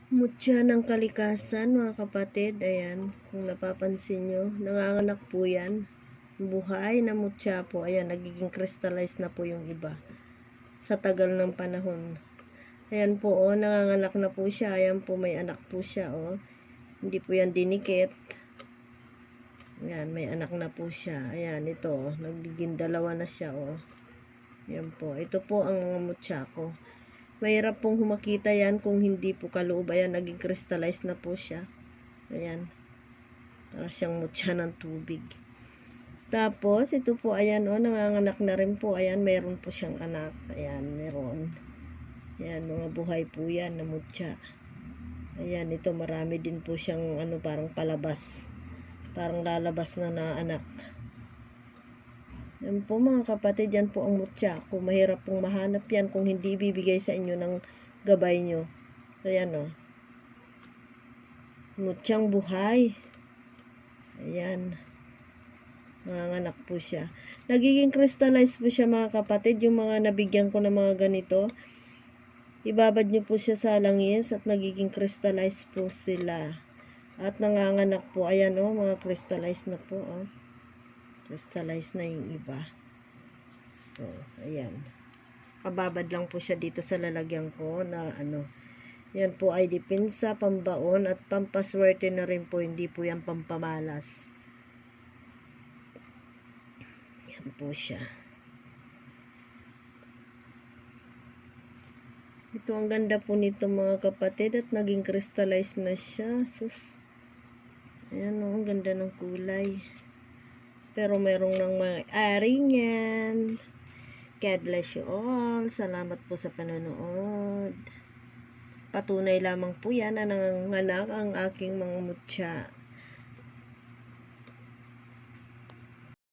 Mutya ng kalikasan, mga kapatid. Ayan, kung napapansin nyo, nanganganak po yan. Buhay na mutya po. Ayan, nagiging crystallized na po yung iba sa tagal ng panahon. Ayan po, oh, nanganganak na po siya. Ayan po, may anak po siya, oh. Hindi po yan dinikit. Ayan, may anak na po siya. Ayan, ito, oh, nagiging dalawa na siya, oh. Ayan po, ito po ang mga mutya ko. Mahirap pong humakita yan kung hindi po kaloob. Ayan, naging crystallized na po siya. Ayan. Para siyang mutya ng tubig. Tapos, ito po, ayan, oh, nanganganak na rin po. Ayan, meron po siyang anak. Ayan, meron. Ayan, mga buhay po yan na mutya. Ayan, ito, marami din po siyang, parang palabas. Parang lalabas na anak. Yan po mga kapatid, yan po ang mutya. Kung mahirap pong mahanap yan, kung hindi bibigay sa inyo ng gabay nyo. Ayan o. Mutyang buhay. Ayan. Nanganganak po siya. Nagiging crystallized po siya mga kapatid. Yung mga nabigyan ko ng mga ganito. Ibabad nyo po siya sa langis at nagiging crystallized po sila. At nanganganak po. Ayan o, mga crystallized na po o. Crystallized na yung iba. So, ayan. Kababad lang po siya dito sa lalagyan ko na Yan po ay depensa, pambaon at pampaswerte na rin po. Hindi po yan pampamalas. Yan po siya. Ito ang ganda po nito mga kapatid at naging crystallized na siya. Sus. Ayan o, ang ganda ng kulay. Pero merong nang may-ari niyan. God bless you all. Salamat po sa panonood. Patunay lamang po yan na nanganganak ang aking mga mutya.